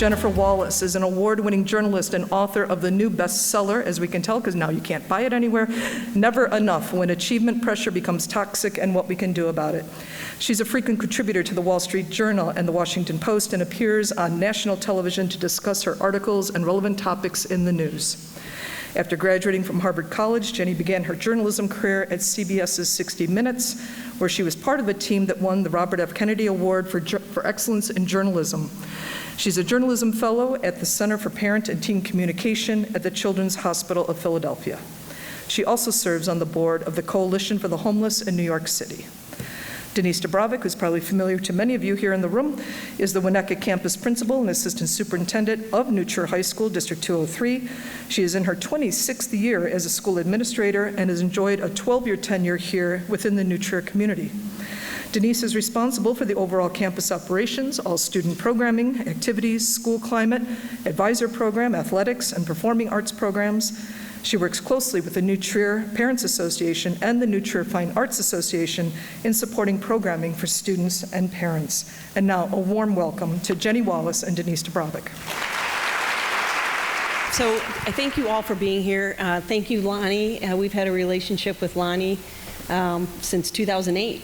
Jennifer Wallace is an award-winning journalist and author of the new bestseller, as we can tell, because now you can't buy it anywhere, Never Enough: When Achievement Pressure Becomes Toxic and What We Can Do About It. She's a frequent contributor to the Wall Street Journal and the Washington Post and appears on national television to discuss her articles and relevant topics in the news. After graduating from Harvard College, Jenny began her journalism career at CBS's 60 Minutes, where she was part of a team that won the Robert F. Kennedy Award for Excellence in Journalism. She's a journalism fellow at the Center for Parent and Teen Communication at the Children's Hospital of Philadelphia. She also serves on the board of the Coalition for the Homeless in New York City. Denise Dubrovik, who's probably familiar to many of you here in the room, is the Winnetka campus principal and assistant superintendent of New Trier High School, District 203. She is in her 26th year as a school administrator and has enjoyed a 12-year tenure here within the New Trier community. Denise is responsible for the overall campus operations, all student programming, activities, school climate, advisor program, athletics, and performing arts programs. She works closely with the New Trier Parents Association and the New Trier Fine Arts Association in supporting programming for students and parents. And now, a warm welcome to Jenny Wallace and Denise Dubrovik. So I thank you all for being here. Thank you, Lonnie. We've had a relationship with Lonnie since 2008.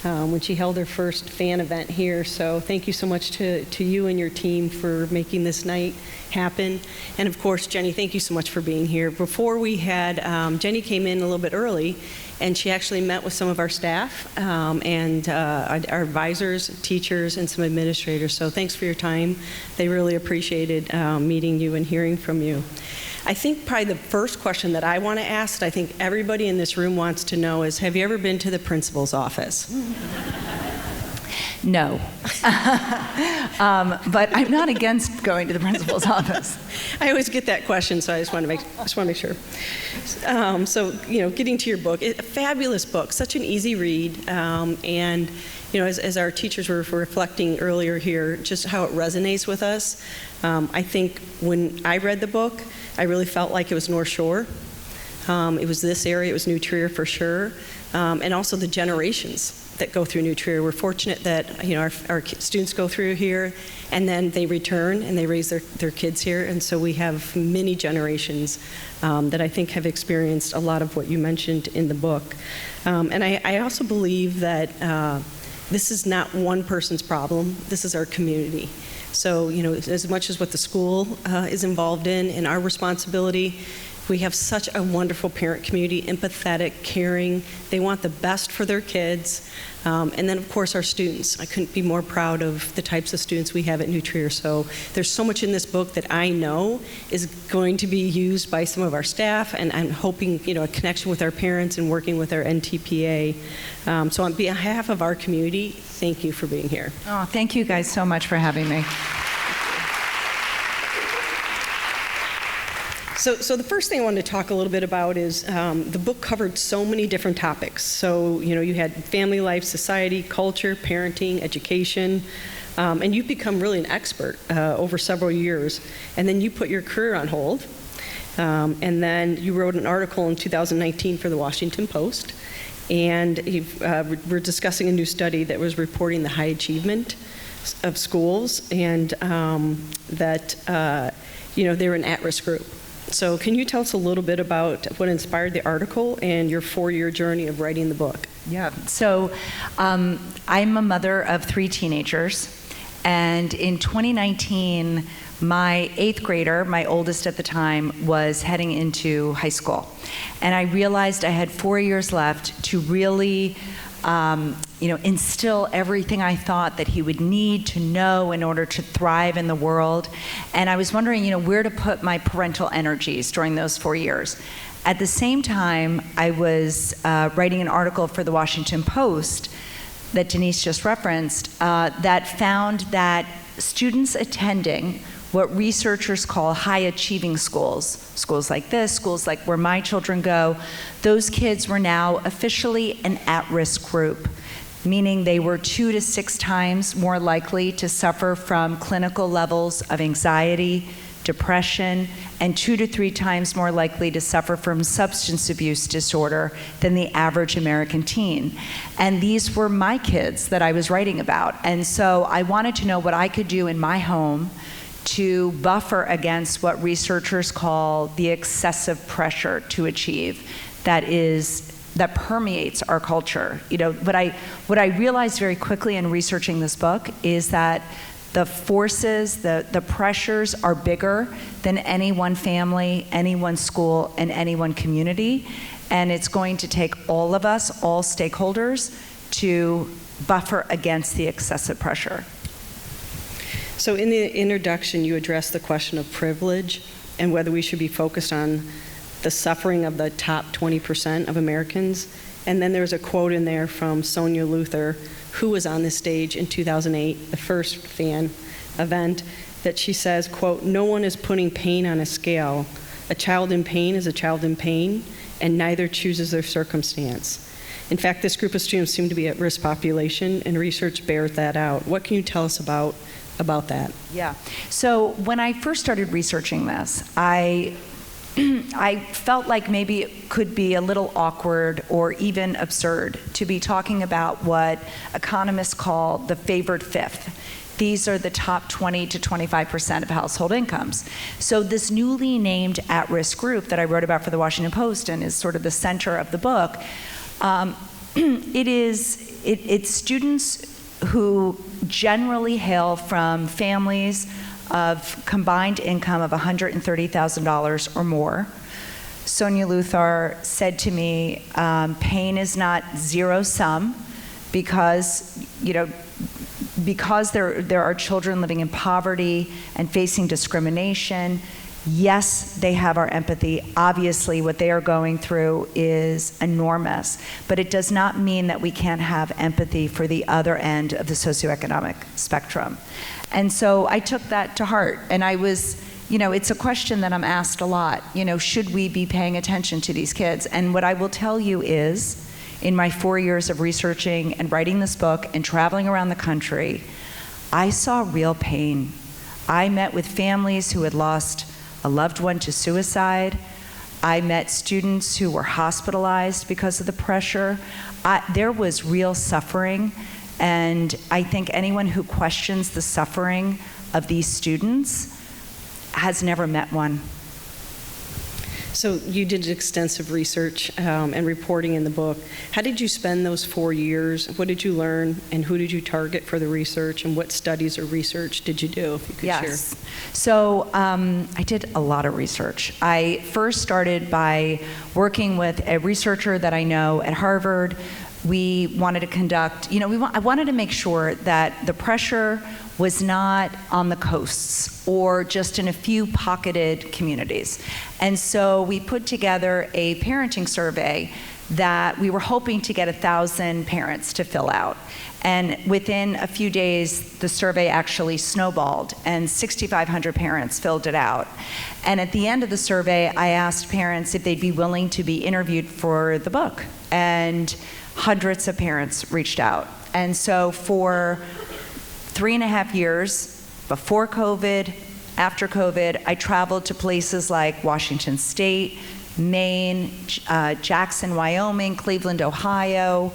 When she held her first fan event here. So thank you so much to you and your team for making this night happen. And of course, Jenny, thank you so much for being here. Before we had, Jenny came in a little bit early, and she actually met with some of our staff and our advisors, teachers, and some administrators. So thanks for your time. They really appreciated meeting you and hearing from you. I think probably the first question that I want to ask, that I think everybody in this room wants to know, is have you ever been to the principal's office? No. But I'm not against going to the principal's office. I always get that question, so I just want to make sure. So, getting to your book, a fabulous book, such an easy read, and as our teachers were reflecting earlier here, just how it resonates with us. I think when I read the book, I really felt like it was North Shore. It was this area, it was New Trier for sure, and also the generations that go through New Trier. We're fortunate that our students go through here, and then they return and they raise their kids here, and so we have many generations that I think have experienced a lot of what you mentioned in the book. And I also believe that this is not one person's problem, this is our community. So, as much as what the school is involved in and our responsibility, we have such a wonderful parent community, empathetic, caring. They want the best for their kids. And then, of course, our students. I couldn't be more proud of the types of students we have at New Trier. So there's so much in this book that I know is going to be used by some of our staff, and I'm hoping, a connection with our parents and working with our NTPA. So on behalf of our community, thank you for being here. Oh, thank you guys so much for having me. So the first thing I wanted to talk a little bit about is the book covered so many different topics. So, you had family life, society, culture, parenting, education, and you've become really an expert over several years. And then you put your career on hold, and then you wrote an article in 2019 for the Washington Post, and we're discussing a new study that was reporting the high achievement of schools, and that they're an at-risk group. So can you tell us a little bit about what inspired the article and your 4-year journey of writing the book? Yeah, so I'm a mother of 3 teenagers, and in 2019, my 8th grader, my oldest at the time, was heading into high school. And I realized I had 4 years left to really instill everything I thought that he would need to know in order to thrive in the world. And I was wondering, where to put my parental energies during those 4 years. At the same time, I was writing an article for the Washington Post that Denise just referenced that found that students attending what researchers call high-achieving schools like this, schools like where my children go, those kids were now officially an at-risk group, meaning they were 2 to 6 times more likely to suffer from clinical levels of anxiety, depression, and 2 to 3 times more likely to suffer from substance abuse disorder than the average American teen. And these were my kids that I was writing about. And so I wanted to know what I could do in my home to buffer against what researchers call the excessive pressure to achieve that permeates our culture. What I realized very quickly in researching this book is that the forces, the pressures are bigger than any one family, any one school, and any one community. And it's going to take all of us, all stakeholders, to buffer against the excessive pressure. So in the introduction, you addressed the question of privilege and whether we should be focused on the suffering of the top 20% of Americans. And then there's a quote in there from Sonia Luther, who was on this stage in 2008, the first fan event, that she says, quote, "No one is putting pain on a scale. A child in pain is a child in pain, and neither chooses their circumstance." In fact, this group of students seem to be at-risk population, and research bears that out. What can you tell us about that? Yeah. So when I first started researching this, I felt like maybe it could be a little awkward or even absurd to be talking about what economists call the favored fifth. These are the top 20 to 25% of household incomes. So this newly named at-risk group that I wrote about for the Washington Post and is sort of the center of the book, it's students who generally hail from families of combined income of $130,000 or more. Sonia Luther said to me, pain is not zero sum because there are children living in poverty and facing discrimination. Yes, they have our empathy. Obviously, what they are going through is enormous, but it does not mean that we can't have empathy for the other end of the socioeconomic spectrum. And so I took that to heart, and it's a question that I'm asked a lot, should we be paying attention to these kids? And what I will tell you is, in my 4 years of researching and writing this book and traveling around the country, I saw real pain. I met with families who had lost a loved one to suicide. I met students who were hospitalized because of the pressure. There was real suffering, and I think anyone who questions the suffering of these students has never met one. So you did extensive research and reporting in the book. How did you spend those 4 years? What did you learn, and who did you target for the research, and what studies or research did you do, if you could share? Yes. So I did a lot of research. I first started by working with a researcher that I know at Harvard. We wanted to conduct, I wanted to make sure that the pressure was not on the coasts or just in a few pocketed communities. And so we put together a parenting survey that we were hoping to get 1,000 parents to fill out. And within a few days, the survey actually snowballed, and 6,500 parents filled it out. And at the end of the survey, I asked parents if they'd be willing to be interviewed for the book. And hundreds of parents reached out. And so for 3.5 years, before COVID, after COVID, I traveled to places like Washington State, Maine, Jackson, Wyoming, Cleveland, Ohio,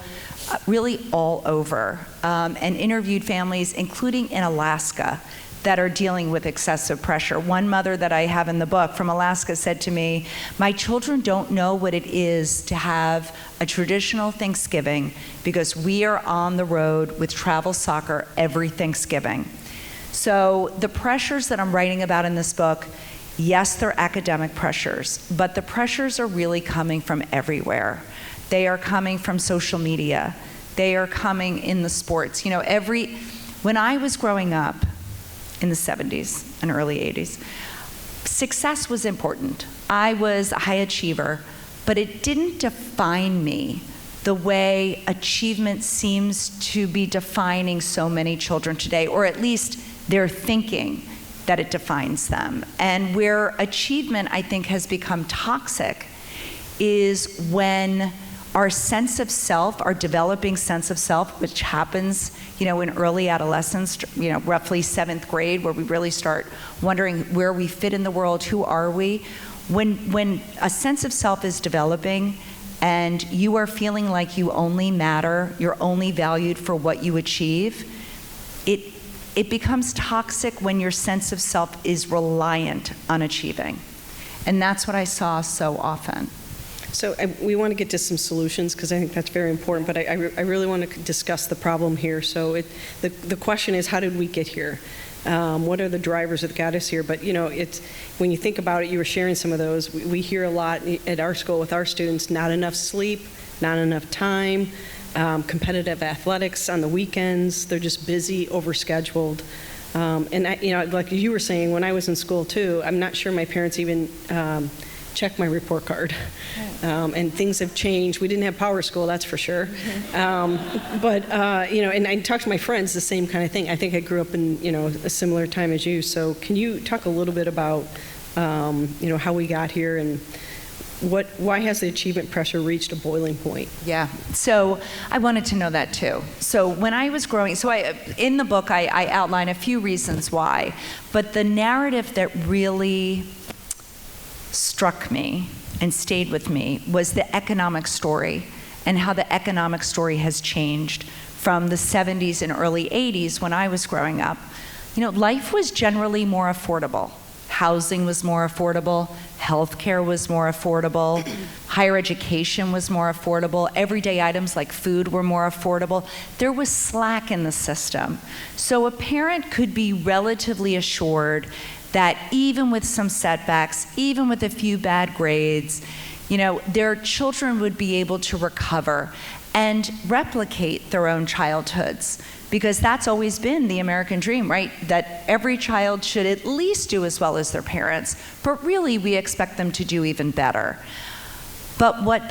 really all over, and interviewed families, including in Alaska, that are dealing with excessive pressure. One mother that I have in the book from Alaska said to me, "My children don't know what it is to have a traditional Thanksgiving because we are on the road with travel soccer every Thanksgiving." So the pressures that I'm writing about in this book, yes, they're academic pressures, but the pressures are really coming from everywhere. They are coming from social media. They are coming in the sports. When I was growing up, in the 70s and early 80s. Success was important. I was a high achiever, but it didn't define me the way achievement seems to be defining so many children today, or at least they're thinking that it defines them. And where achievement, I think, has become toxic is when our sense of self, our developing sense of self, which happens, in early adolescence, roughly 7th grade, where we really start wondering where we fit in the world, who are we? When a sense of self is developing and you are feeling like you only matter, you're only valued for what you achieve, it becomes toxic when your sense of self is reliant on achieving. And that's what I saw so often. So we want to get to some solutions because I think that's very important, but I really want to discuss the problem here. So the question is, how did we get here? What are the drivers that got us here? But it's when you think about it, you were sharing some of those. We hear a lot at our school with our students: not enough sleep, not enough time, competitive athletics on the weekends. They're just busy, overscheduled. And like you were saying, when I was in school too, I'm not sure my parents even checked my report card. And things have changed. We didn't have power school, that's for sure. But and I talked to my friends, the same kind of thing. I think I grew up in a similar time as you. So can you talk a little bit about how we got here and why has the achievement pressure reached a boiling point? Yeah, so I wanted to know that too. So when I was growing, in the book I outline a few reasons why, but the narrative that really struck me and stayed with me was the economic story and how the economic story has changed from the 70s and early 80s when I was growing up. Life was generally more affordable. Housing was more affordable, healthcare was more affordable, higher education was more affordable, everyday items like food were more affordable. There was slack in the system. So a parent could be relatively assured that even with some setbacks, even with a few bad grades, their children would be able to recover and replicate their own childhoods. Because that's always been the American dream, right? That every child should at least do as well as their parents, but really we expect them to do even better. But what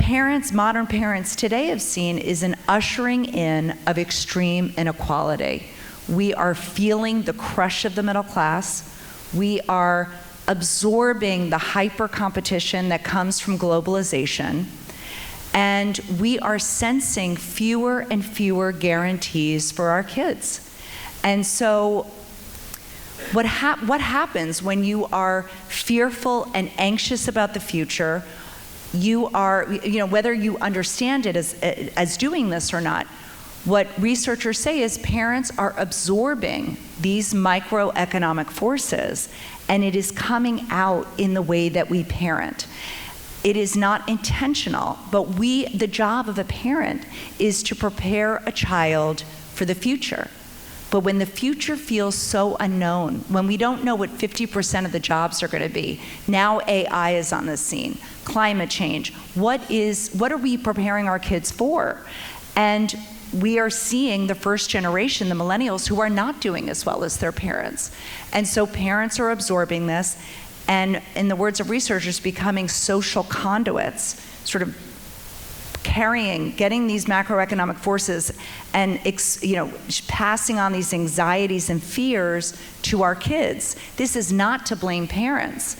modern parents today have seen is an ushering in of extreme inequality. We are feeling the crush of the middle class. We are absorbing the hyper competition that comes from globalization. And we are sensing fewer and fewer guarantees for our kids. And so what happens when you are fearful and anxious about the future, you are, whether you understand it as doing this or not, what researchers say is parents are absorbing these microeconomic forces, and it is coming out in the way that we parent. It is not intentional, but the job of a parent is to prepare a child for the future. But when the future feels so unknown, when we don't know what 50% of the jobs are going to be, now AI is on the scene, climate change, what are we preparing our kids for? And we are seeing the first generation, the millennials, who are not doing as well as their parents. And so parents are absorbing this, and in the words of researchers, becoming social conduits, sort of getting these macroeconomic forces and passing on these anxieties and fears to our kids. This is not to blame parents.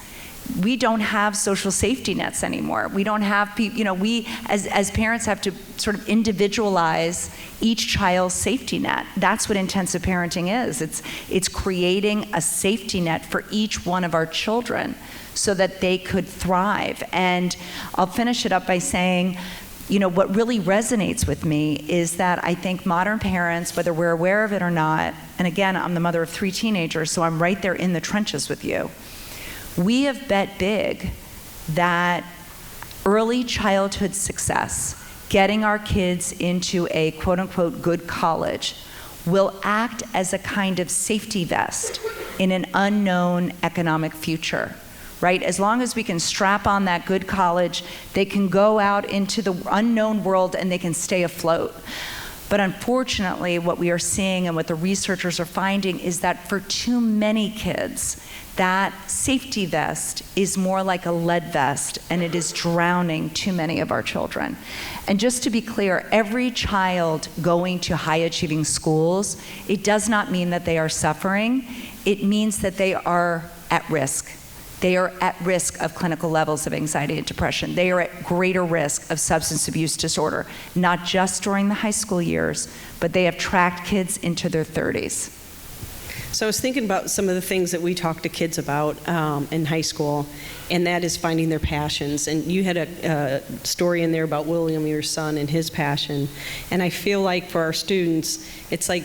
We don't have social safety nets anymore. We don't have people, we as parents have to sort of individualize each child's safety net. That's what intensive parenting is. It's creating a safety net for each one of our children so that they could thrive. And I'll finish it up by saying, what really resonates with me is that I think modern parents, whether we're aware of it or not, and again, I'm the mother of 3 teenagers, so I'm right there in the trenches with you. We have bet big that early childhood success, getting our kids into a quote-unquote good college, will act as a kind of safety vest in an unknown economic future, right? As long as we can strap on that good college, they can go out into the unknown world and they can stay afloat. But unfortunately, what we are seeing and what the researchers are finding is that for too many kids, that safety vest is more like a lead vest, and it is drowning too many of our children. And just to be clear, every child going to high-achieving schools, it does not mean that they are suffering. It means that they are at risk. They are at risk of clinical levels of anxiety and depression. They are at greater risk of substance abuse disorder, not just during the high school years, but they have tracked kids into their 30s. So I was thinking about some of the things that we talk to kids about in high school, and that is finding their passions. And you had a story in there about William, your son, and his passion. And I feel like for our students, it's like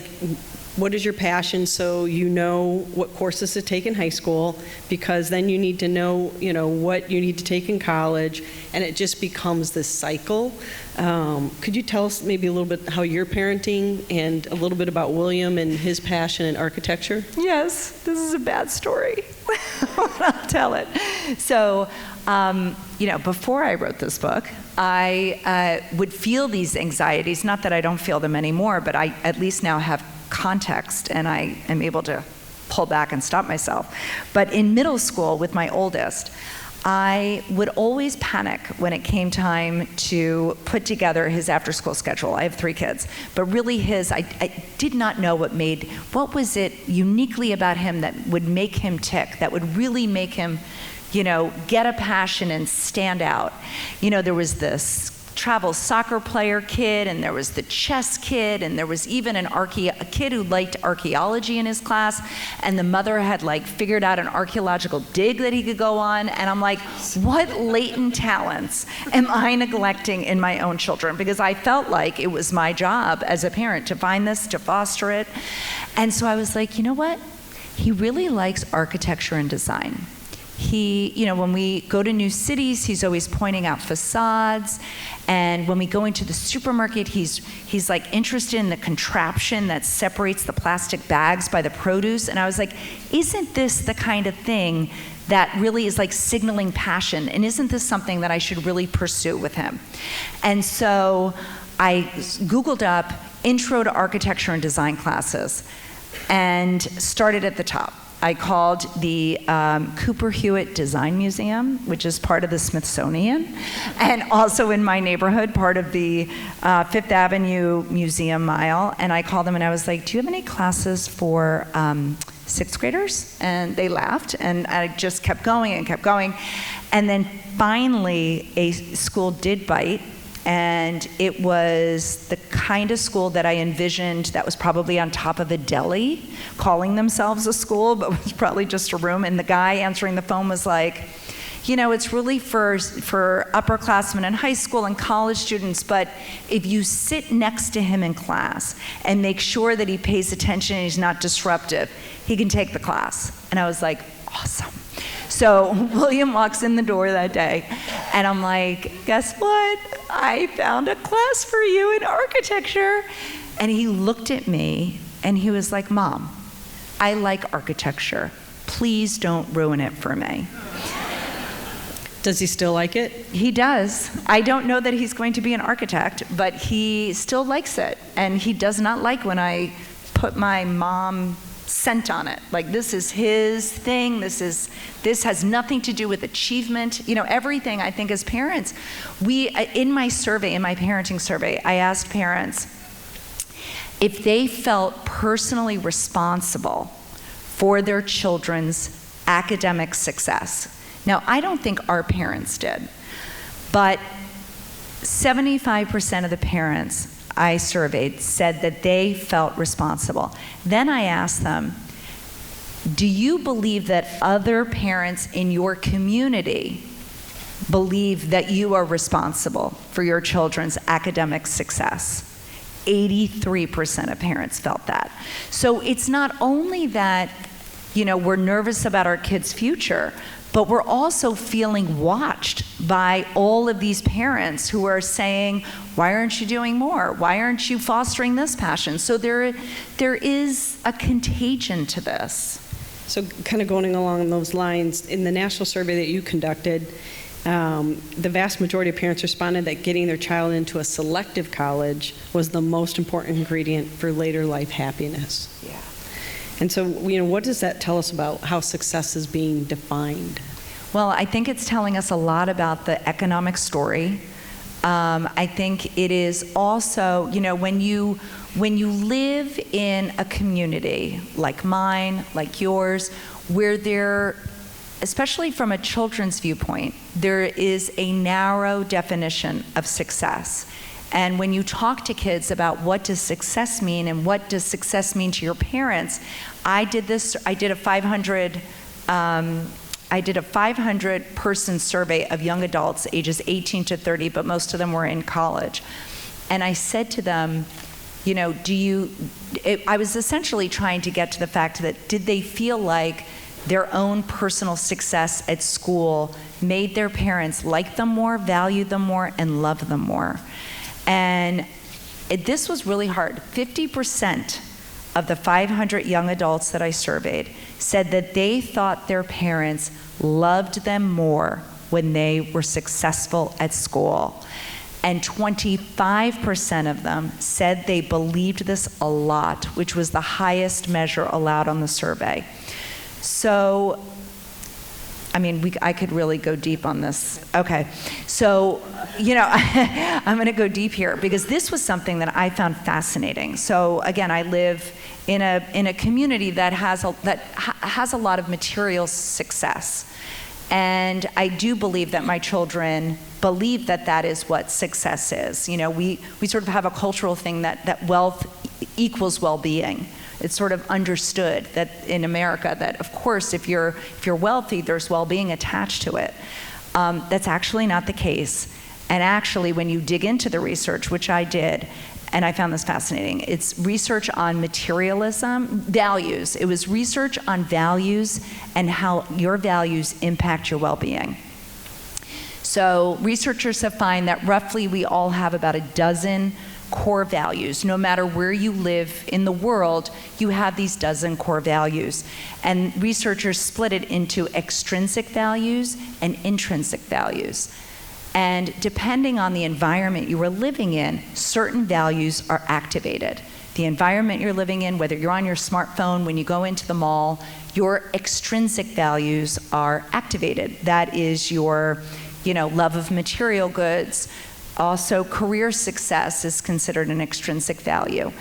what is your passion, so you know what courses to take in high school, because then you need to know, what you need to take in college, and it just becomes this cycle. Could you tell us maybe a little bit how you're parenting and a little bit about William and his passion in architecture? Yes, this is a bad story. I'll tell it. So, before I wrote this book, I would feel these anxieties, not that I don't feel them anymore, but I at least now have context and I am able to pull back and stop myself. But in middle school with my oldest, I would always panic when it came time to put together his after-school schedule. I have 3 kids, but really I did not know what was it uniquely about him that would make him tick, that would really make him, get a passion and stand out. There was this travel soccer player kid, and there was the chess kid, and there was even a kid who liked archaeology in his class, and the mother had figured out an archaeological dig that he could go on, and I'm like, what latent talents am I neglecting in my own children? Because I felt like it was my job as a parent to find this, to foster it. And so I was like, you know what? He really likes architecture and design. He, when we go to new cities, he's always pointing out facades. And when we go into the supermarket, he's interested in the contraption that separates the plastic bags by the produce. And I was like, isn't this the kind of thing that really is signaling passion? And isn't this something that I should really pursue with him? And so I Googled up intro to architecture and design classes and started at the top. I called the Cooper Hewitt Design Museum, which is part of the Smithsonian, and also in my neighborhood, part of the Fifth Avenue Museum Mile. And I called them and I was like, do you have any classes for 6th graders? And they laughed, and I just kept going and kept going. And then finally, a school did bite. And it was the kind of school that I envisioned that was probably on top of a deli, calling themselves a school, but was probably just a room. And the guy answering the phone was like, it's really for upperclassmen in high school and college students, but if you sit next to him in class and make sure that he pays attention and he's not disruptive, he can take the class. And I was like, awesome. So William walks in the door that day, and I'm like, guess what? I found a class for you in architecture. And he looked at me, and he was like, Mom, I like architecture. Please don't ruin it for me. Does he still like it? He does. I don't know that he's going to be an architect, but he still likes it. And he does not like when I put my mom scent on it. This is his thing. This has nothing to do with achievement. Everything, I think, as parents, in my parenting survey, I asked parents if they felt personally responsible for their children's academic success. Now, I don't think our parents did, but 75% of the parents I surveyed said that they felt responsible. Then I asked them, do you believe that other parents in your community believe that you are responsible for your children's academic success? 83% of parents felt that. So it's not only that, we're nervous about our kids' future, but we're also feeling watched by all of these parents who are saying, why aren't you doing more? Why aren't you fostering this passion? So there is a contagion to this. So kind of going along those lines, in the national survey that you conducted, the vast majority of parents responded that getting their child into a selective college was the most important ingredient for later life happiness. Yeah. And so, what does that tell us about how success is being defined? Well, I think it's telling us a lot about the economic story. I think it is also, when you live in a community like mine, like yours, where there, especially from a children's viewpoint, there is a narrow definition of success. And when you talk to kids about what does success mean and what does success mean to your parents, I did a 500 person survey of young adults ages 18 to 30, but most of them were in college. And I said to them, I was essentially trying to get to the fact that did they feel like their own personal success at school made their parents like them more, value them more, and love them more. And this was really hard. 50% of the 500 young adults that I surveyed said that they thought their parents loved them more when they were successful at school. And 25% of them said they believed this a lot, which was the highest measure allowed on the survey. So, I could really go deep on this. Okay, so, I'm gonna go deep here because this was something that I found fascinating. So again, I live in a community that has a lot of material success. And I do believe that my children believe that that is what success is. We sort of have a cultural thing that wealth equals well-being. It's sort of understood that in America that, of course, if you're wealthy, there's well-being attached to it. That's actually not the case. And actually, when you dig into the research, which I did, and I found this fascinating, it's research on materialism, values. It was research on values and how your values impact your well-being. So researchers have found that roughly we all have about a dozen core values. No matter where you live in the world, you have these dozen core values. And researchers split it into extrinsic values and intrinsic values. And depending on the environment you are living in, certain values are activated. The environment you're living in, whether you're on your smartphone, when you go into the mall, your extrinsic values are activated. That is your, love of material goods. Also, career success is considered an extrinsic value.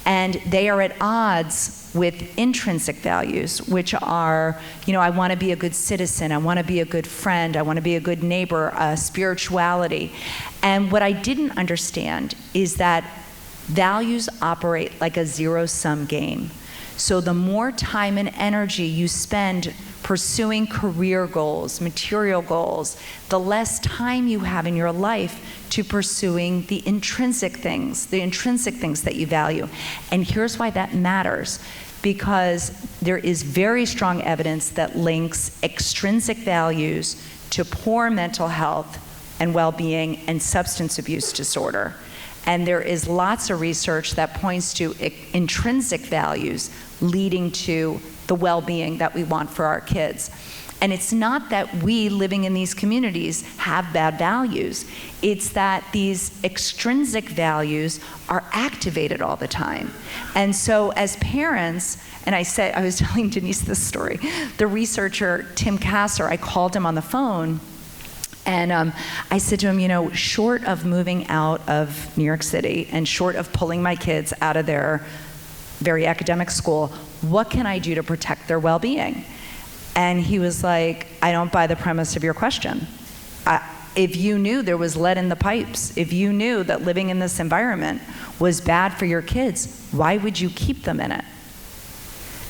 And they are at odds with intrinsic values, which are, I want to be a good citizen, I want to be a good friend, I want to be a good neighbor, spirituality. And what I didn't understand is that values operate like a zero-sum game. So the more time and energy you spend pursuing career goals, material goals, the less time you have in your life to pursuing the intrinsic things that you value. And here's why that matters. Because there is very strong evidence that links extrinsic values to poor mental health and well-being and substance abuse disorder. And there is lots of research that points to intrinsic values leading to the well-being that we want for our kids. And it's not that we living in these communities have bad values. It's that these extrinsic values are activated all the time. And so as parents, and I was telling Denise this story, the researcher, Tim Kasser, I called him on the phone, and I said to him, short of moving out of New York City and short of pulling my kids out of their very academic school, what can I do to protect their well-being? And he was like, I don't buy the premise of your question. If you knew there was lead in the pipes, if you knew that living in this environment was bad for your kids, why would you keep them in it?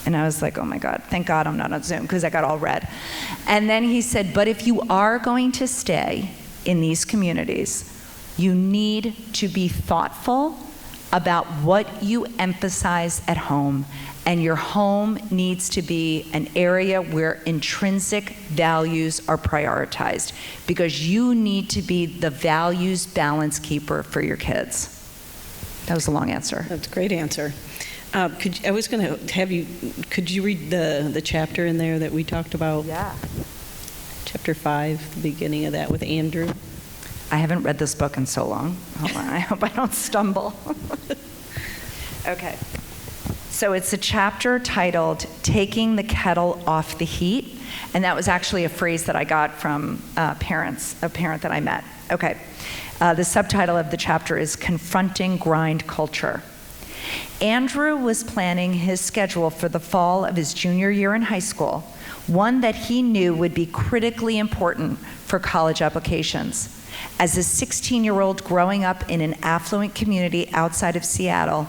And I was like, oh my God, thank God I'm not on Zoom, because I got all red. And then he said, but if you are going to stay in these communities, you need to be thoughtful about what you emphasize at home. And your home needs to be an area where intrinsic values are prioritized, because you need to be the values balance keeper for your kids. That was a long answer. That's a great answer. Could you read the chapter in there that we talked about? Yeah. Chapter 5, the beginning of that with Andrew. I haven't read this book in so long. Hold on, I hope I don't stumble. Okay. So it's a chapter titled Taking the Kettle Off the Heat. And that was actually a phrase that I got from a parent that I met. Okay. The subtitle of the chapter is Confronting Grind Culture. Andrew was planning his schedule for the fall of his junior year in high school, one that he knew would be critically important for college applications. As a 16-year-old growing up in an affluent community outside of Seattle,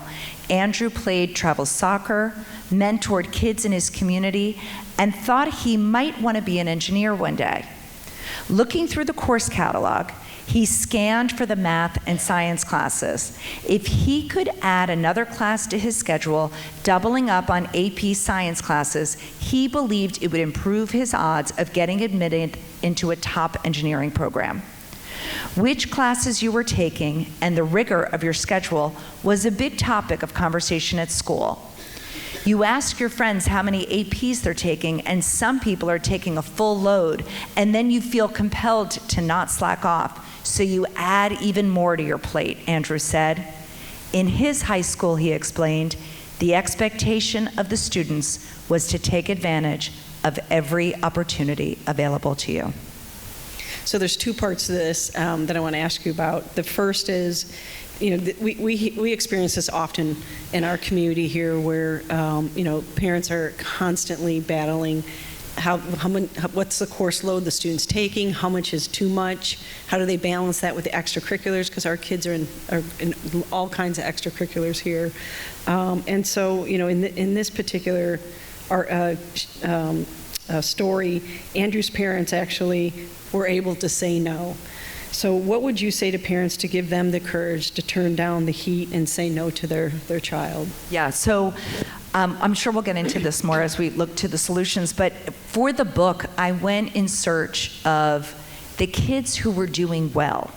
Andrew played travel soccer, mentored kids in his community, and thought he might want to be an engineer one day. Looking through the course catalog, He scanned for the math and science classes. If he could add another class to his schedule, doubling up on AP science classes, he believed it would improve his odds of getting admitted into a top engineering program. Which classes you were taking and the rigor of your schedule was a big topic of conversation at school. You ask your friends how many APs they're taking, and some people are taking a full load, and then you feel compelled to not slack off, so you add even more to your plate, Andrew said. In his high school, he explained, the expectation of the students was to take advantage of every opportunity available to you. So there's two parts to this that I want to ask you about. The first is, we experience this often in our community here, where parents are constantly battling what's the course load the student's taking, how much is too much, how do they balance that with the extracurriculars, because our kids are in all kinds of extracurriculars here, and so in this particular story, Andrew's parents actually were able to say no. So what would you say to parents to give them the courage to turn down the heat and say no to their child? Yeah, so I'm sure we'll get into this more as we look to the solutions, but for the book, I went in search of the kids who were doing well,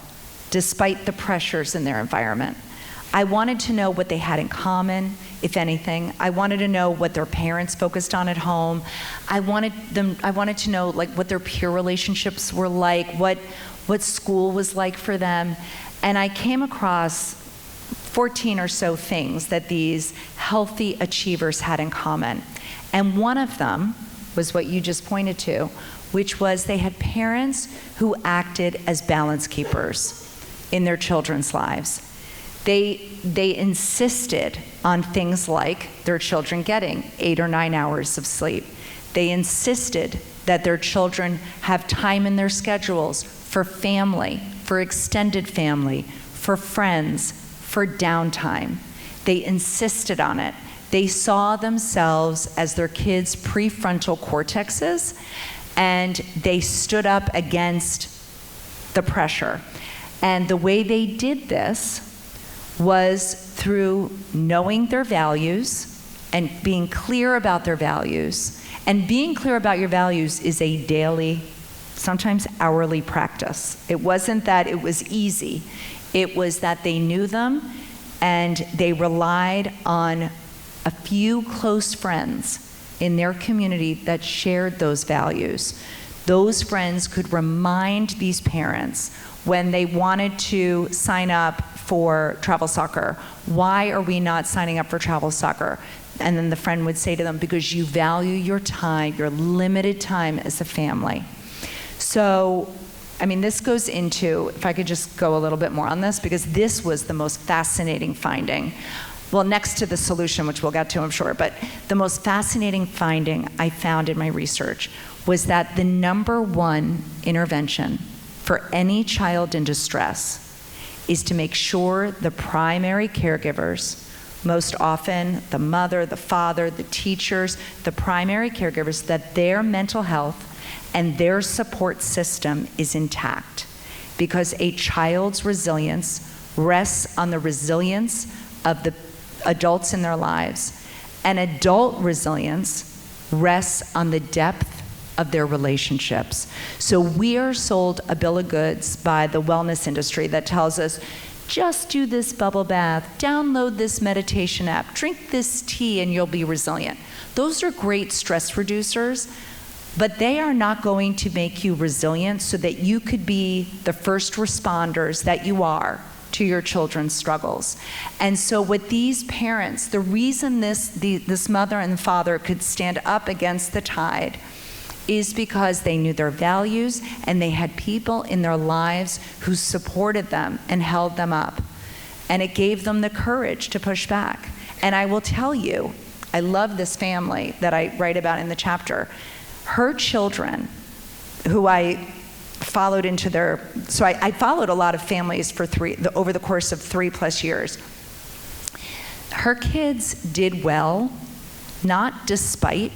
despite the pressures in their environment. I wanted to know what they had in common, if anything. I wanted to know what their parents focused on at home. I wanted to know what their peer relationships were like, what school was like for them. And I came across 14 or so things that these healthy achievers had in common. And one of them was what you just pointed to, which was they had parents who acted as balance keepers in their children's lives. They insisted on things like their children getting 8 or 9 hours of sleep. They insisted that their children have time in their schedules for family, for extended family, for friends, for downtime. They insisted on it. They saw themselves as their kids' prefrontal cortexes, and they stood up against the pressure. And the way they did this was through knowing their values and being clear about their values. And being clear about your values is a daily, sometimes hourly practice. It wasn't that it was easy. It was that they knew them and they relied on a few close friends in their community that shared those values. Those friends could remind these parents when they wanted to sign up for travel soccer, why are we not signing up for travel soccer? And then the friend would say to them, because you value your time, your limited time as a family. So, this goes into, if I could just go a little bit more on this, because this was the most fascinating finding. Well, next to the solution, which we'll get to, I'm sure, but the most fascinating finding I found in my research was that the number one intervention for any child in distress is to make sure the primary caregivers, most often the mother, the father, the teachers, the primary caregivers, that their mental health and their support system is intact. Because a child's resilience rests on the resilience of the adults in their lives. And adult resilience rests on the depth of their relationships. So we are sold a bill of goods by the wellness industry that tells us, just do this bubble bath, download this meditation app, drink this tea, and you'll be resilient. Those are great stress reducers, but they are not going to make you resilient so that you could be the first responders that you are to your children's struggles. And so what these parents, the reason this mother and father could stand up against the tide is because they knew their values and they had people in their lives who supported them and held them up. And it gave them the courage to push back. And I will tell you, I love this family that I write about in the chapter. Her children, who I followed into their, so I followed a lot of families for over the course of 3+ years. Her kids did well, not despite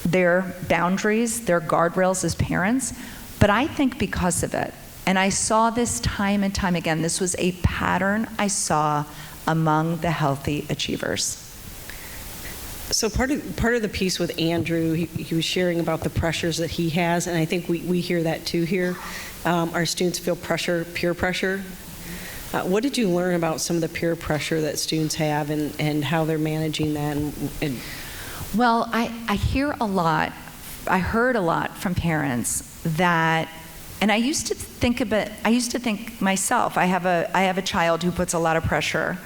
their boundaries, their guardrails as parents, but I think because of it. And I saw this time and time again. This was a pattern I saw among the healthy achievers. So part of the piece with Andrew, he was sharing about the pressures that he has, and I think we hear that too here. Our students feel pressure, peer pressure. What did you learn about some of the peer pressure that students have and how they're managing that? Well, I hear a lot, I heard a lot from parents that, and I used to think myself, I have a child who puts a lot of pressure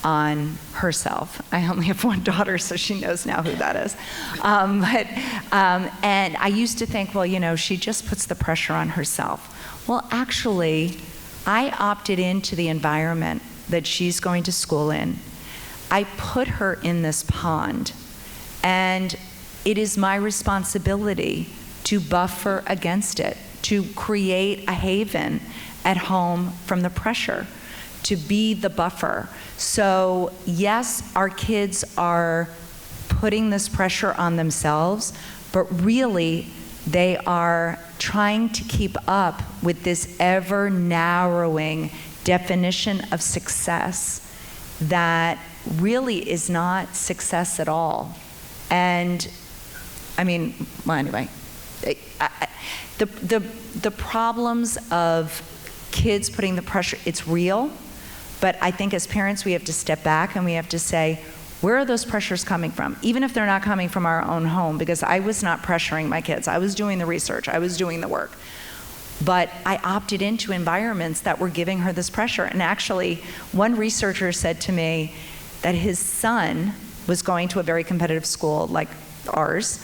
on herself. I only have one daughter, so she knows now who that is. And I used to think, well, she just puts the pressure on herself. Well, actually, I opted into the environment that she's going to school in. I put her in this pond, and it is my responsibility to buffer against it, to create a haven at home from the pressure, to be the buffer. So yes, our kids are putting this pressure on themselves, but really they are trying to keep up with this ever narrowing definition of success that really is not success at all. And anyway, the problems of kids putting the pressure, it's real. But I think as parents, we have to step back and we have to say, where are those pressures coming from? Even if they're not coming from our own home, because I was not pressuring my kids. I was doing the research. I was doing the work. But I opted into environments that were giving her this pressure. And actually, one researcher said to me that his son was going to a very competitive school like ours.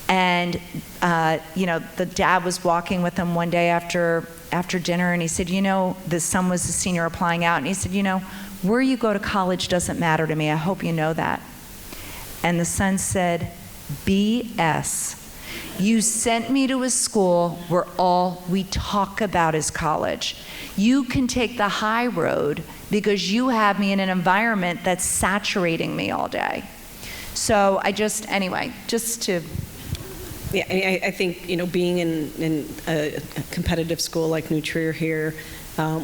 And, the dad was walking with him one day after dinner, and he said, the son was a senior applying out, and he said, where you go to college doesn't matter to me. I hope you know that. And the son said, BS. You sent me to a school where all we talk about is college. You can take the high road because you have me in an environment that's saturating me all day. So just to... Yeah, I think, being in a competitive school like New Trier here,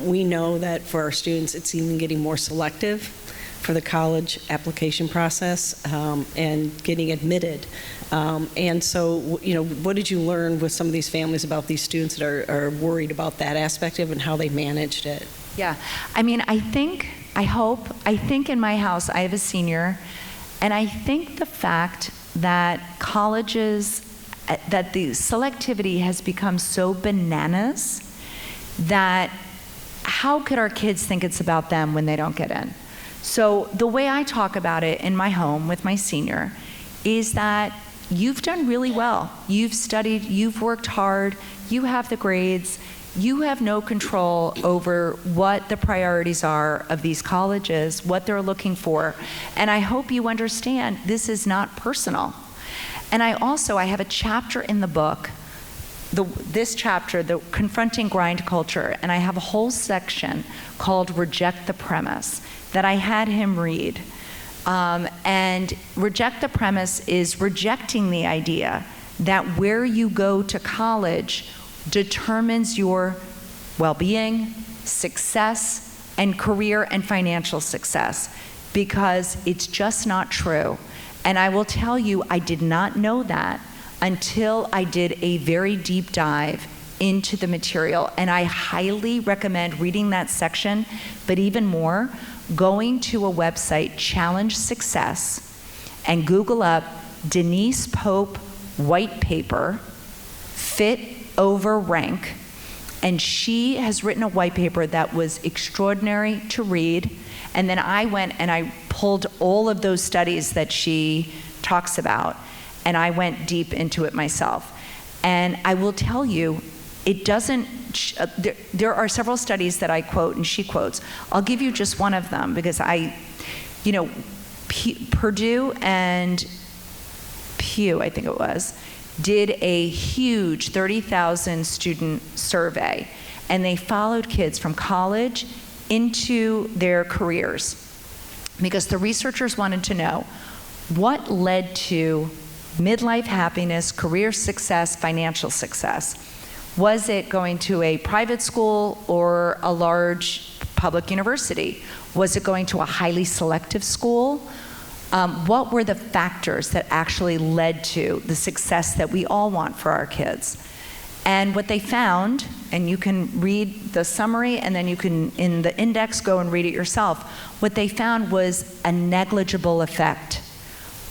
we know that for our students, it's even getting more selective for the college application process and getting admitted. And so, what did you learn with some of these families about these students that are worried about that aspect of it and how they managed it? Yeah, I think in my house, I have a senior, and I think the fact that colleges, that the selectivity has become so bananas that how could our kids think it's about them when they don't get in? So the way I talk about it in my home with my senior is that you've done really well. You've studied, you've worked hard, you have the grades, you have no control over what the priorities are of these colleges, what they're looking for. And I hope you understand this is not personal. And I have a chapter in the book, this chapter, the Confronting Grind Culture, and I have a whole section called Reject the Premise that I had him read. And Reject the Premise is rejecting the idea that where you go to college determines your well-being, success, and career and financial success, because it's just not true. And I will tell you, I did not know that until I did a very deep dive into the material. And I highly recommend reading that section, but even more, going to a website, Challenge Success, and Google up Denise Pope white paper, Fit Over Rank. And she has written a white paper that was extraordinary to read. And then I went and I pulled all of those studies that she talks about, and I went deep into it myself. And I will tell you, it doesn't, there are several studies that I quote and she quotes. I'll give you just one of them because Purdue and Pew, I think it was, did a huge 30,000 student survey, and they followed kids from college into their careers, because the researchers wanted to know what led to midlife happiness, career success, financial success. Was it going to a private school or a large public university? Was it going to a highly selective school? What were the factors that actually led to the success that we all want for our kids? And what they found, and you can read the summary and then you can, in the index, go and read it yourself. What they found was a negligible effect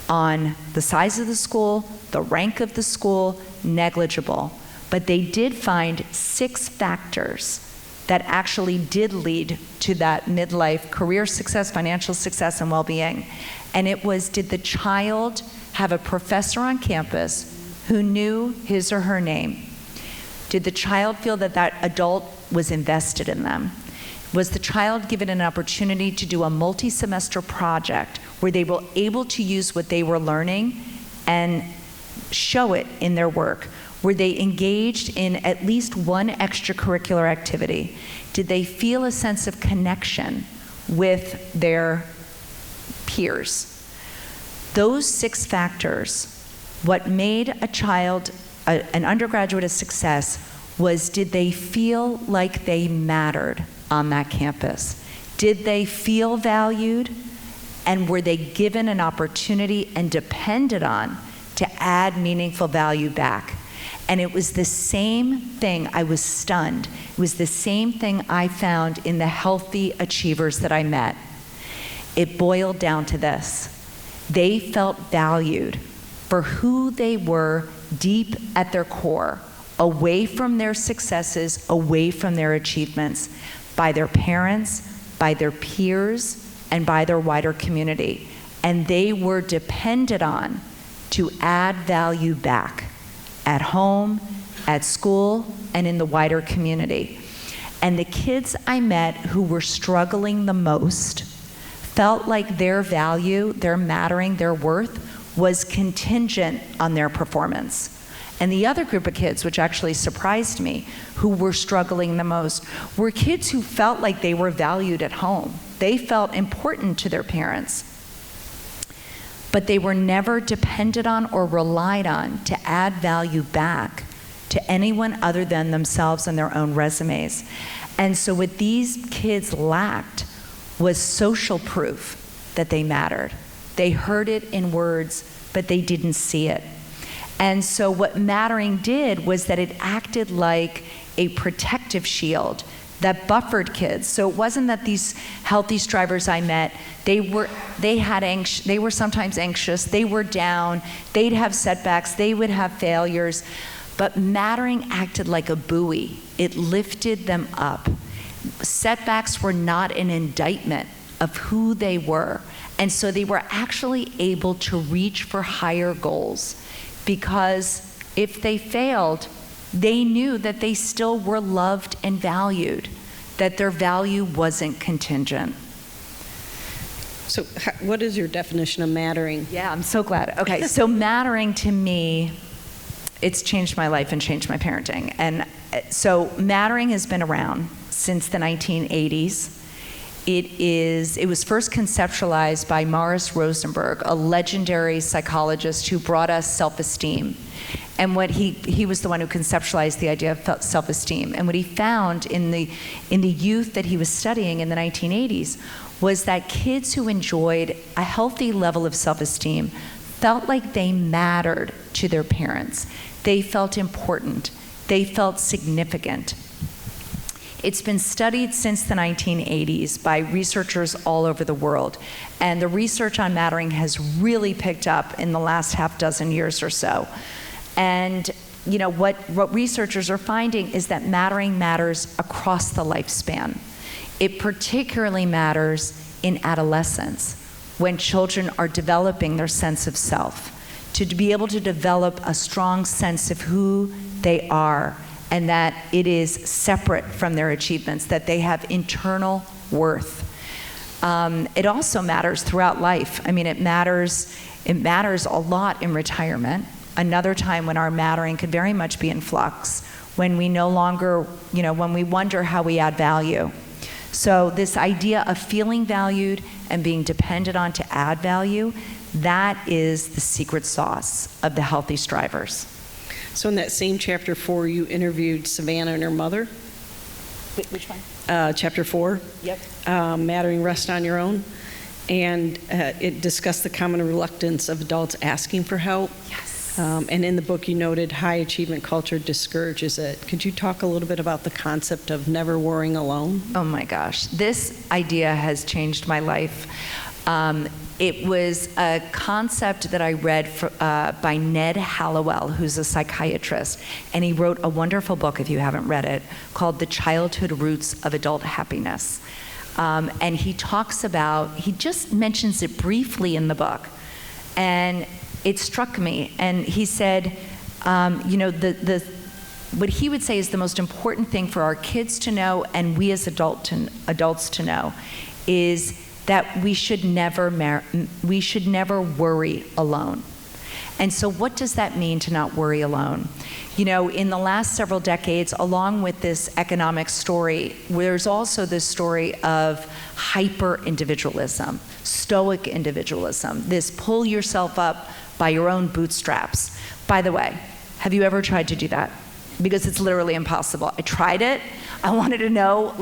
on the size of the school, the rank of the school, negligible. But they did find 6 factors that actually did lead to that midlife career success, financial success, and well-being. And it was, did the child have a professor on campus who knew his or her name? Did the child feel that that adult was invested in them? Was the child given an opportunity to do a multi-semester project where they were able to use what they were learning and show it in their work? Were they engaged in at least one extracurricular activity? Did they feel a sense of connection with their peers? Those 6 factors, what made a child an undergraduate a success was, did they feel like they mattered on that campus? Did they feel valued? And were they given an opportunity and depended on to add meaningful value back? And it was the same thing. I was stunned. It was the same thing I found in the healthy achievers that I met. It boiled down to this. They felt valued for who they were deep at their core, away from their successes, away from their achievements, by their parents, by their peers, and by their wider community. And they were depended on to add value back at home, at school, and in the wider community. And the kids I met who were struggling the most felt like their value, their mattering, their worth was contingent on their performance. And the other group of kids, which actually surprised me, who were struggling the most, were kids who felt like they were valued at home. They felt important to their parents, but they were never depended on or relied on to add value back to anyone other than themselves and their own resumes. And so what these kids lacked was social proof that they mattered. They heard it in words, but they didn't see it. And so what mattering did was that it acted like a protective shield that buffered kids. So it wasn't that these healthy strivers I met, they were sometimes anxious, they were down, they'd have setbacks, they would have failures, but mattering acted like a buoy. It lifted them up. Setbacks were not an indictment of who they were. And so they were actually able to reach for higher goals, because if they failed, they knew that they still were loved and valued, that their value wasn't contingent. So what is your definition of mattering? Yeah, I'm so glad. Okay, so mattering to me, it's changed my life and changed my parenting. And so mattering has been around since the 1980s. It was first conceptualized by Morris Rosenberg, a legendary psychologist who brought us self-esteem. And what he was the one who conceptualized the idea of self-esteem. And what he found in the youth that he was studying in the 1980s was that kids who enjoyed a healthy level of self-esteem felt like they mattered to their parents. They felt important. They felt significant. It's been studied since the 1980s by researchers all over the world. And the research on mattering has really picked up in the last half dozen years or so. And you know, what researchers are finding is that mattering matters across the lifespan. It particularly matters in adolescence, when children are developing their sense of self, to be able to develop a strong sense of who they are, and that it is separate from their achievements, that they have internal worth. It also matters throughout life. I mean, it matters a lot in retirement, another time when our mattering could very much be in flux, when we no longer, when we wonder how we add value. So this idea of feeling valued and being dependent on to add value, that is the secret sauce of the healthy strivers. So in that same chapter 4, you interviewed Savannah and her mother. Which one? Chapter 4. Yep. Mattering Rest on Your Own. And it discussed the common reluctance of adults asking for help. Yes. And in the book, you noted high achievement culture discourages it. Could you talk a little bit about the concept of never worrying alone? Oh my gosh, this idea has changed my life. It was a concept that I read by Ned Hallowell, who's a psychiatrist, and he wrote a wonderful book, if you haven't read it, called The Childhood Roots of Adult Happiness. And he just mentions it briefly in the book, and it struck me. And he said, what he would say is the most important thing for our kids to know, and we as adults to know, is that we should never worry alone. And so what does that mean to not worry alone? In the last several decades, along with this economic story, there's also this story of hyper-individualism, stoic individualism, this pull yourself up by your own bootstraps. By the way, have you ever tried to do that? Because it's literally impossible. I tried it. I wanted to know,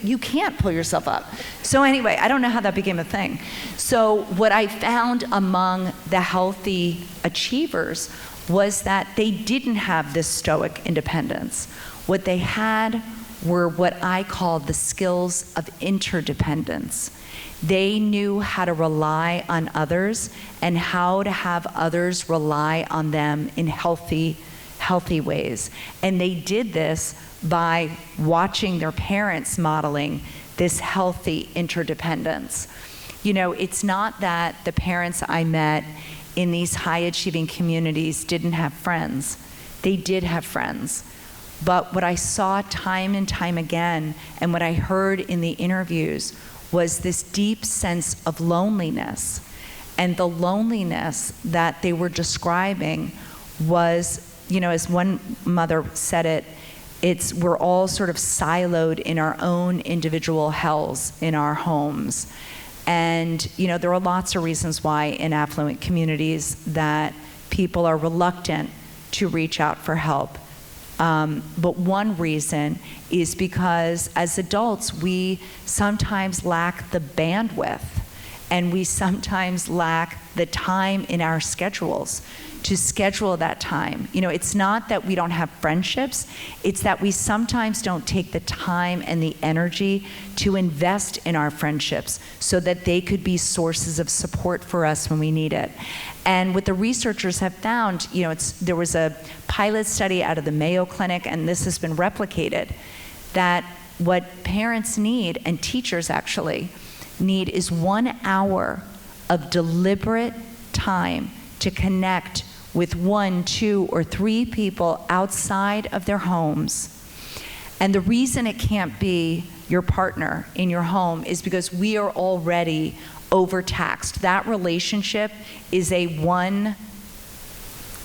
you can't pull yourself up. So anyway, I don't know how that became a thing. So what I found among the healthy achievers was that they didn't have this stoic independence. What they had were what I call the skills of interdependence. They knew how to rely on others and how to have others rely on them in healthy ways. And they did this by watching their parents modeling this healthy interdependence. It's not that the parents I met in these high-achieving communities didn't have friends. They did have friends. But what I saw time and time again, and what I heard in the interviews, was this deep sense of loneliness. And the loneliness that they were describing was, as one mother said it, we're all sort of siloed in our own individual hells in our homes. And, there are lots of reasons why in affluent communities that people are reluctant to reach out for help. But one reason is because as adults, we sometimes lack the bandwidth, and we sometimes lack the time in our schedules to schedule that time. It's not that we don't have friendships, it's that we sometimes don't take the time and the energy to invest in our friendships so that they could be sources of support for us when we need it. And what the researchers have found, there was a pilot study out of the Mayo Clinic, and this has been replicated, that what parents need, and teachers actually need, is 1 hour of deliberate time to connect with 1, 2, or 3 people outside of their homes. And the reason it can't be your partner in your home is because we are already overtaxed. That relationship is a one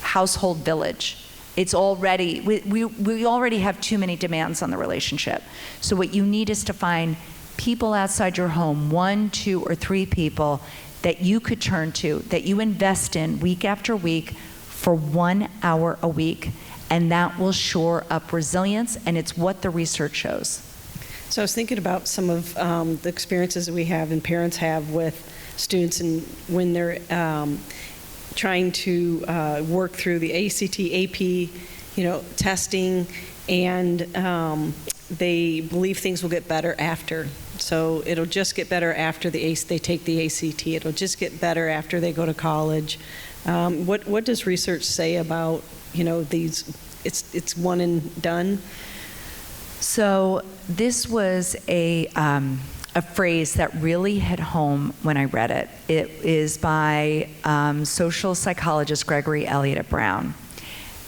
household village. It's already, we already have too many demands on the relationship. So what you need is to find people outside your home, 1, 2, or 3 people that you could turn to, that you invest in week after week for 1 hour a week, and that will shore up resilience, and it's what the research shows. So I was thinking about some of the experiences that we have and parents have with students, and when they're trying to work through the ACT, AP, testing, and they believe things will get better after. So it'll just get better after they take the ACT. It'll just get better after they go to college. What does research say about these? It's one and done. So this was a phrase that really hit home when I read it. It is by social psychologist Gregory Elliott at Brown,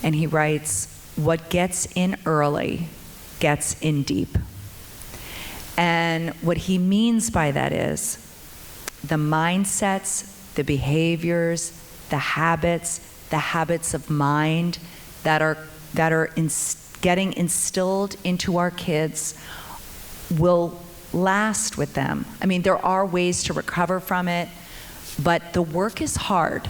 and he writes, "What gets in early gets in deep." And what he means by that is the mindsets, the behaviors, the habits of mind that are getting instilled into our kids will last with them. I mean, there are ways to recover from it, but the work is hard.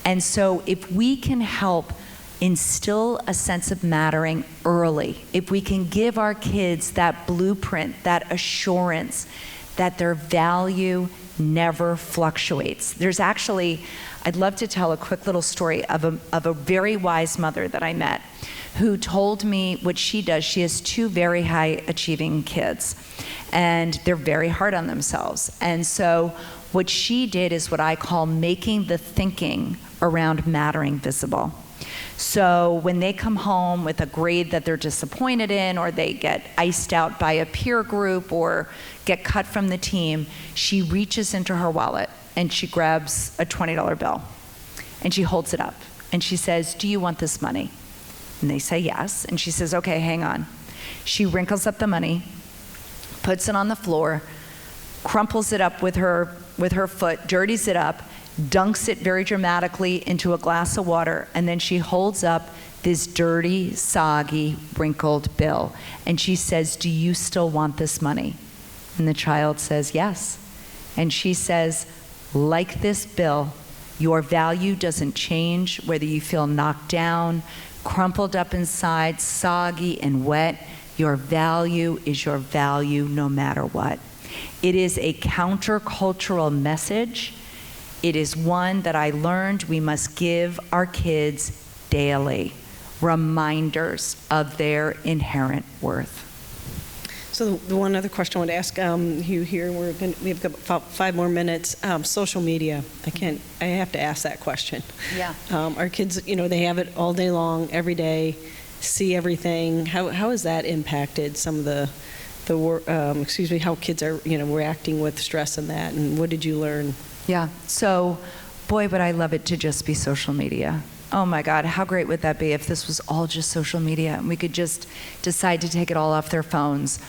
And so if we can help instill a sense of mattering early, if we can give our kids that blueprint, that assurance that their value never fluctuates. There's actually, I'd love to tell a quick little story of a very wise mother that I met who told me what she does. She has 2 very high achieving kids, and they're very hard on themselves. And so what she did is what I call making the thinking around mattering visible. So when they come home with a grade that they're disappointed in, or they get iced out by a peer group or get cut from the team, she reaches into her wallet and she grabs a $20 bill and she holds it up and she says, "Do you want this money?" And they say yes. And she says, "Okay, hang on." She wrinkles up the money, puts it on the floor, crumples it up with her foot, dirties it up, dunks it very dramatically into a glass of water, and then she holds up this dirty, soggy, wrinkled bill. And she says, "Do you still want this money?" And the child says, "Yes." And she says, "Like this bill, your value doesn't change whether you feel knocked down, crumpled up inside, soggy and wet. Your value is your value no matter what." It is a countercultural message. It is one that I learned we must give our kids daily, reminders of their inherent worth. So the one other question I want to ask you here, we have about 5 more minutes. Social media, I have to ask that question. Yeah. Our kids, they have it all day long, every day, see everything. How has that impacted some of how kids are, reacting with stress and that, and what did you learn? Yeah, so boy, would I love it to just be social media. Oh my God, how great would that be if this was all just social media and we could just decide to take it all off their phones.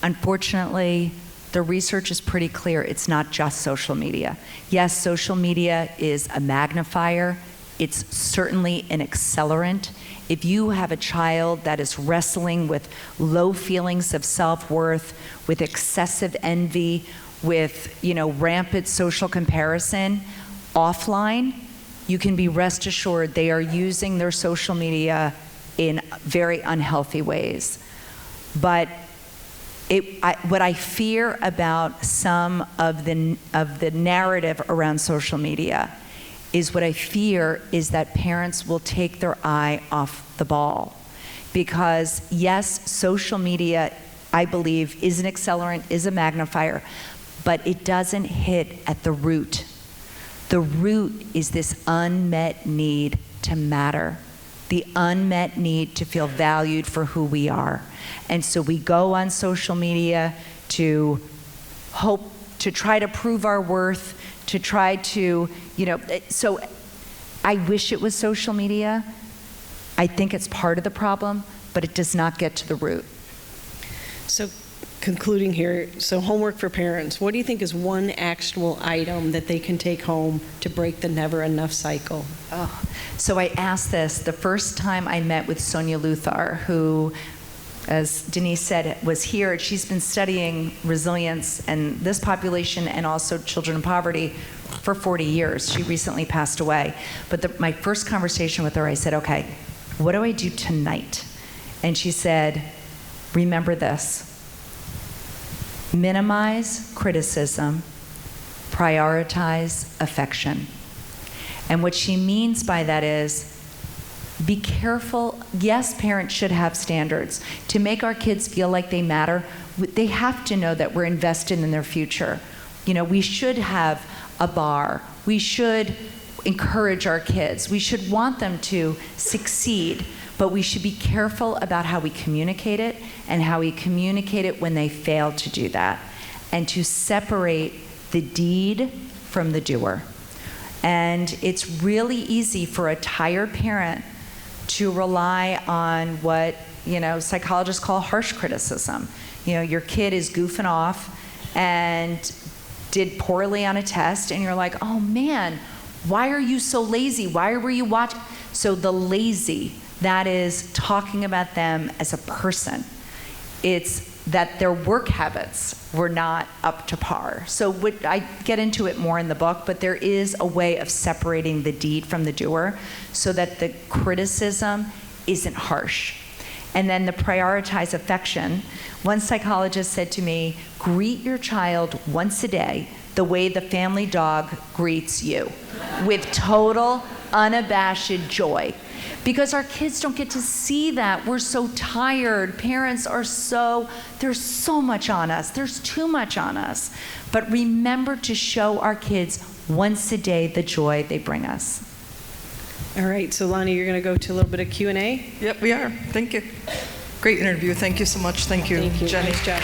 Unfortunately, the research is pretty clear. It's not just social media. Yes, social media is a magnifier. It's certainly an accelerant. If you have a child that is wrestling with low feelings of self-worth, with excessive envy, with rampant social comparison offline, you can be rest assured they are using their social media in very unhealthy ways. But what I fear about some of the narrative around social media is what I fear is that parents will take their eye off the ball. Because yes, social media, I believe, is an accelerant, is a magnifier, but it doesn't hit at the root. The root is this unmet need to matter, the unmet need to feel valued for who we are. And so we go on social media to hope, to try to prove our worth, to try to, so I wish it was social media. I think it's part of the problem, but it does not get to the root. So concluding here, so homework for parents, what do you think is one actionable item that they can take home to break the never enough cycle? Oh, so I asked this the first time I met with Sonia Luthar, who, as Denise said, was here. She's been studying resilience and this population and also children in poverty for 40 years. She recently passed away. But my first conversation with her, I said, "Okay, what do I do tonight?" And she said, "Remember this. Minimize criticism, prioritize affection." And what she means by that is, be careful. Yes, parents should have standards. To make our kids feel like they matter, they have to know that we're invested in their future. We should have a bar. We should encourage our kids. We should want them to succeed, but we should be careful about how we communicate it and how we communicate it when they fail to do that, and to separate the deed from the doer. And it's really easy for a tired parent to rely on what psychologists call harsh criticism. Your kid is goofing off and did poorly on a test, and you're like, "Oh man, why are you so lazy? Why were you watching?" So the lazy, that is talking about them as a person. It's that their work habits were not up to par. So I get into it more in the book, but there is a way of separating the deed from the doer so that the criticism isn't harsh. And then the prioritize affection. One psychologist said to me, greet your child once a day the way the family dog greets you, with total, unabashed joy. Because our kids don't get to see that. We're so tired. Parents are there's so much on us. There's too much on us. But remember to show our kids once a day the joy they bring us. All right, so Lonnie, you're going to go to a little bit of Q&A? Yep, we are. Thank you. Great interview. Thank you so much. Thank you, Thank you. Jenny. Nice job.